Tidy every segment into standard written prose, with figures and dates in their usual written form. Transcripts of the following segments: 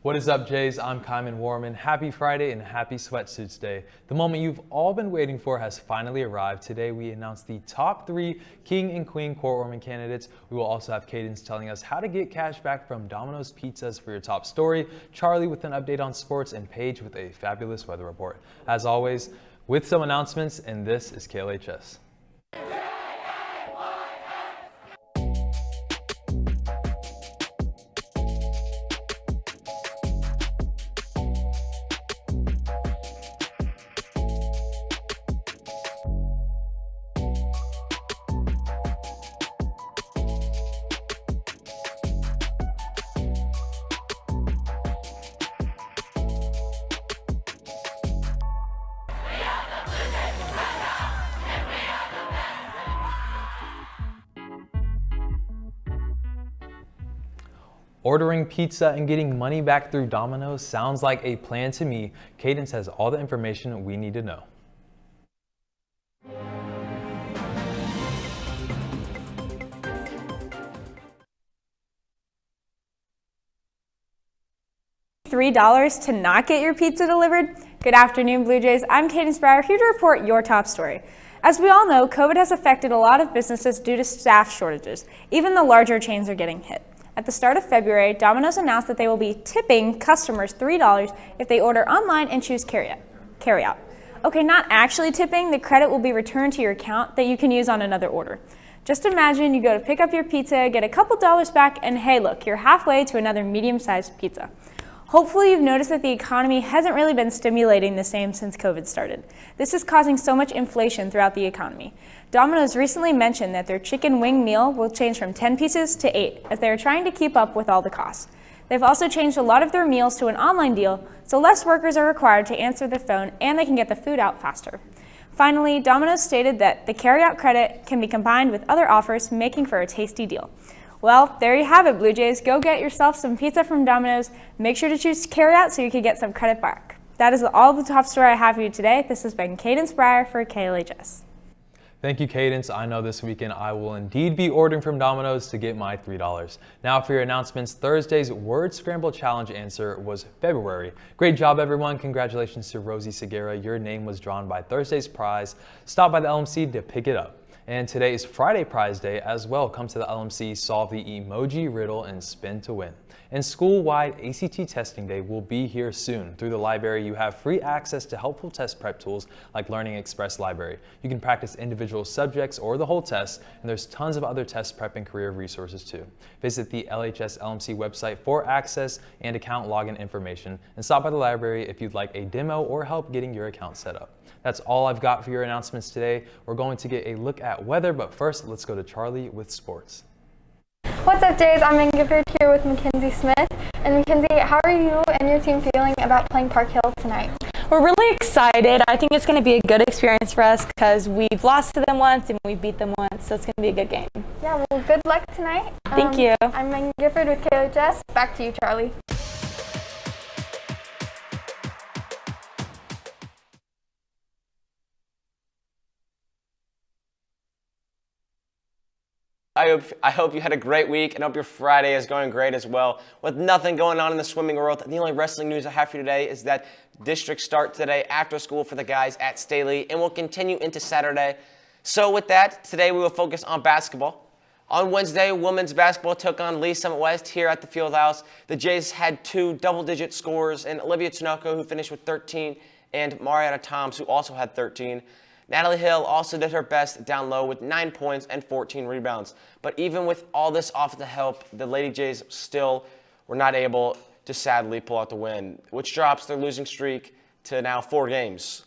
What is up, Jays? I'm Kyman Warman. Happy Friday and happy Sweatsuits Day. The moment you've all been waiting for has finally arrived. Today we announced the top 3 King and Queen courtwarming candidates. We will also have Cadence telling us how to get cash back from Domino's Pizzas for your top story, Charlie with an update on sports, and Paige with a fabulous weather report. As always, with some announcements, and this is KLHS. Ordering pizza and getting money back through Domino's sounds like a plan to me. Cadence has all the information we need to know. $3 to not get your pizza delivered? Good afternoon, Blue Jays. I'm Cadence Breyer, here to report your top story. As we all know, COVID has affected a lot of businesses due to staff shortages. Even the larger chains are getting hit. At the start of February, Domino's announced that they will be tipping customers $3 if they order online and choose carryout. Okay, not actually tipping, the credit will be returned to your account that you can use on another order. Just imagine you go to pick up your pizza, get a couple dollars back, and hey look, you're halfway to another medium-sized pizza. Hopefully you've noticed that the economy hasn't really been stimulating the same since COVID started. This is causing so much inflation throughout the economy. Domino's recently mentioned that their chicken wing meal will change from 10 pieces to 8 as they are trying to keep up with all the costs. They've also changed a lot of their meals to an online deal, so less workers are required to answer the phone and they can get the food out faster. Finally, Domino's stated that the carryout credit can be combined with other offers, making for a tasty deal. Well, there you have it, Blue Jays. Go get yourself some pizza from Domino's. Make sure to choose carryout so you can get some credit back. That is all the top story I have for you today. This has been Cadence Breyer for KLHS. Thank you, Cadence. I know this weekend I will indeed be ordering from Domino's to get my $3. Now for your announcements, Thursday's Word Scramble Challenge answer was February. Great job, everyone. Congratulations to Rosie Segura. Your name was drawn by Thursday's prize. Stop by the LMC to pick it up. And today is Friday Prize Day as well. Come to the LMC, solve the emoji riddle, and spin to win. And school-wide ACT testing day will be here soon. Through the library, you have free access to helpful test prep tools like Learning Express Library. You can practice individual subjects or the whole test, and there's tons of other test prep and career resources too. Visit the LHS LMC website for access and account login information, and stop by the library if you'd like a demo or help getting your account set up. That's all I've got for your announcements today. We're going to get a look at weather, but first, let's go to Charlie with sports. What's up, Jays? I'm Megan Gifford here with Mackenzie Smith. And Mackenzie, how are you and your team feeling about playing Park Hill tonight? We're really excited. I think it's going to be a good experience for us because we've lost to them once and we've beat them once, so it's going to be a good game. Yeah, well, good luck tonight. Thank you. I'm Megan Gifford with KLHS. Back to you, Charlie. I hope you had a great week and hope your Friday is going great as well. With nothing going on in the swimming world, the only wrestling news I have for you today is that districts start today after school for the guys at Staley and will continue into Saturday. So with that, today we will focus on basketball. On Wednesday, women's basketball took on Lee Summit West here at the Fieldhouse. The Jays had 2 double-digit scores, and Olivia Tinoco, who finished with 13, and Marietta Toms, who also had 13. Natalie Hill also did her best down low with 9 points and 14 rebounds. But even with all this offensive help, the Lady Jays still were not able to sadly pull out the win, which drops their losing streak to now 4 games.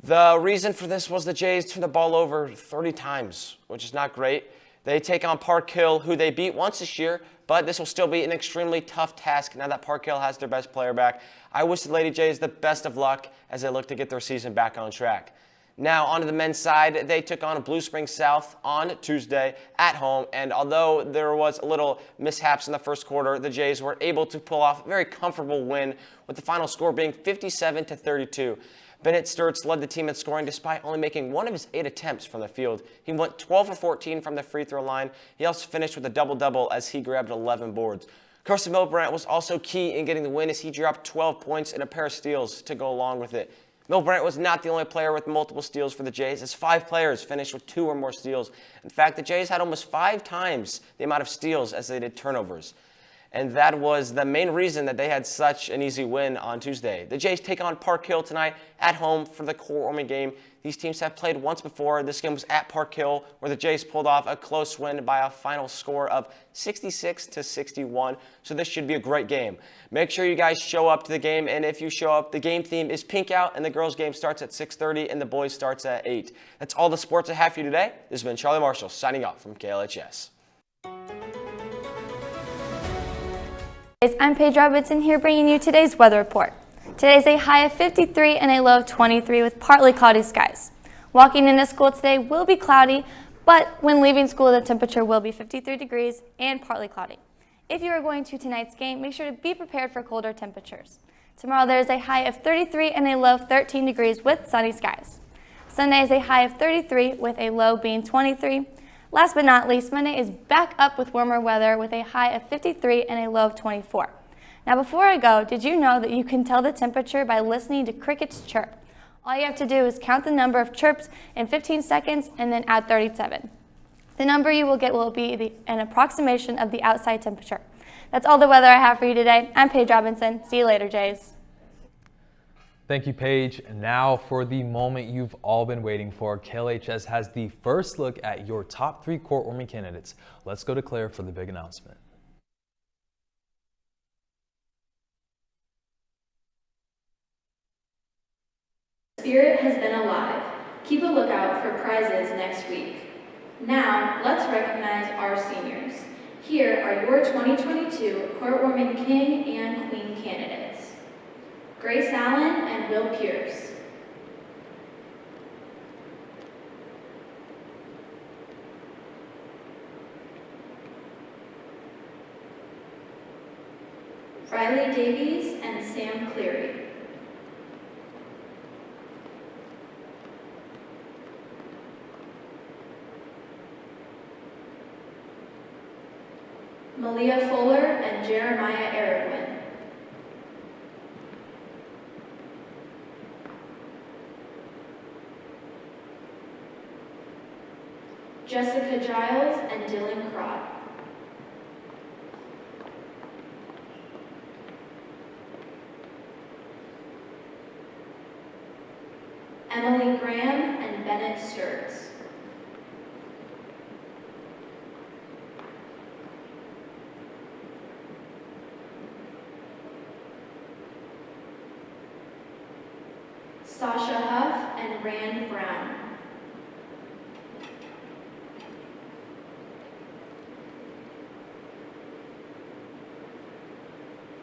The reason for this was the Jays turned the ball over 30 times, which is not great. They take on Park Hill, who they beat once this year, but this will still be an extremely tough task now that Park Hill has their best player back. I wish the Lady Jays the best of luck as they look to get their season back on track. Now, on to the men's side, they took on Blue Springs South on Tuesday at home, and although there was a little mishaps in the first quarter, the Jays were able to pull off a very comfortable win, with the final score being 57-32. Bennett Sturts led the team in scoring despite only making 1 of his 8 attempts from the field. He went 12 for 14 from the free throw line. He also finished with a double-double as he grabbed 11 boards. Carson Milbrandt was also key in getting the win as he dropped 12 points and a pair of steals to go along with it. Milbrandt was not the only player with multiple steals for the Jays, as 5 players finished with 2 or more steals. In fact, the Jays had almost 5 times the amount of steals as they did turnovers. And that was the main reason that they had such an easy win on Tuesday. The Jays take on Park Hill tonight at home for the core-warming game. These teams have played once before. This game was at Park Hill, where the Jays pulled off a close win by a final score of 66-61. So this should be a great game. Make sure you guys show up to the game, and if you show up, the game theme is pink out, and the girls' game starts at 6:30, and the boys' starts at 8. That's all the sports I have for you today. This has been Charlie Marshall signing off from KLHS. I'm Paige Robinson here bringing you today's weather report. Today is a high of 53 and a low of 23 with partly cloudy skies. Walking into school today will be cloudy, but when leaving school the temperature will be 53 degrees and partly cloudy. If you are going to tonight's game, make sure to be prepared for colder temperatures. Tomorrow there is a high of 33 and a low of 13 degrees with sunny skies. Sunday is a high of 33 with a low being 23. Last but not least, Monday is back up with warmer weather with a high of 53 and a low of 24. Now before I go, did you know that you can tell the temperature by listening to crickets chirp? All you have to do is count the number of chirps in 15 seconds and then add 37. The number you will get will be an approximation of the outside temperature. That's all the weather I have for you today. I'm Paige Robinson. See you later, Jays. Thank you, Paige. Now for the moment you've all been waiting for. KLHS has the first look at your top 3 court-warming candidates. Let's go to Claire for the big announcement. Spirit has been alive. Keep a lookout for prizes next week. Now, let's recognize our seniors. Here are your 2022 Court-Warming King and Queen candidates. Grace Allen and Will Pierce. Riley Davies and Sam Cleary. Malia Fuller and Jeremiah Aragwin. Jessica Giles and Dylan Crott. Emily Graham and Bennett Sturts. Sasha Huff and Rand Brown.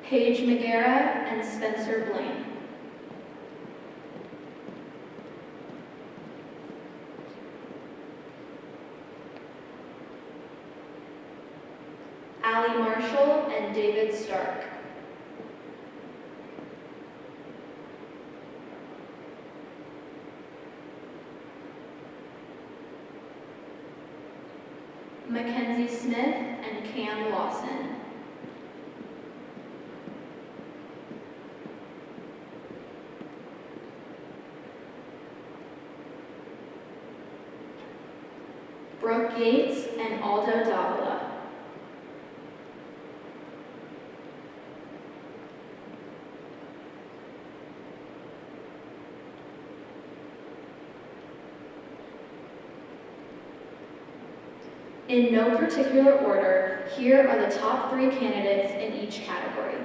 Paige McGarrett and Spencer Blaine. Allie Marshall and David Stark. Mackenzie Smith and Cam Lawson. Brooke Yates and Aldo Davila. In no particular order, here are the top 3 candidates in each category.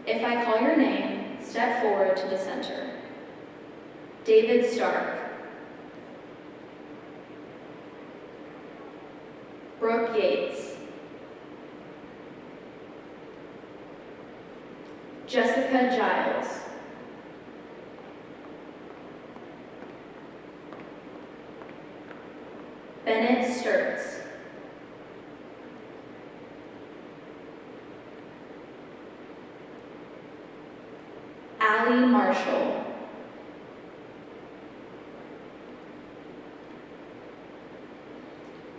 If I call your name, step forward to the center. David Stark. Brooke Yates. Jessica Giles. Bennett Sturts. Allie Marshall.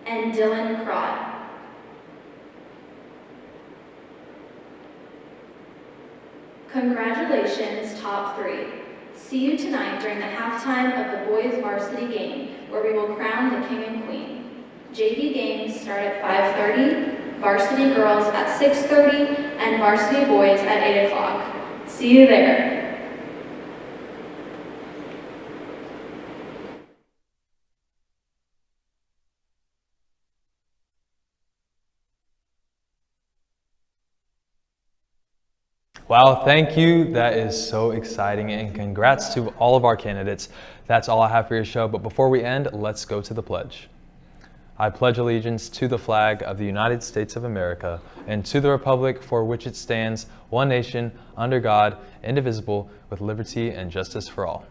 And Dylan Crott. Congratulations, top 3. See you tonight during the halftime of the boys varsity game, where we will crown the king and queen. JV games start at 5:30, varsity girls at 6:30, and varsity boys at 8 o'clock. See you there. Wow, thank you. That is so exciting, and congrats to all of our candidates. That's all I have for your show, but before we end, let's go to the pledge. I pledge allegiance to the flag of the United States of America and to the republic for which it stands, one nation, under God, indivisible, with liberty and justice for all.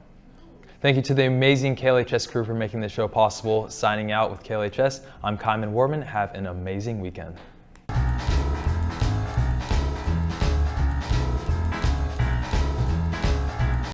Thank you to the amazing KLHS crew for making this show possible. Signing out with KLHS, I'm Kyman Warman. Have an amazing weekend.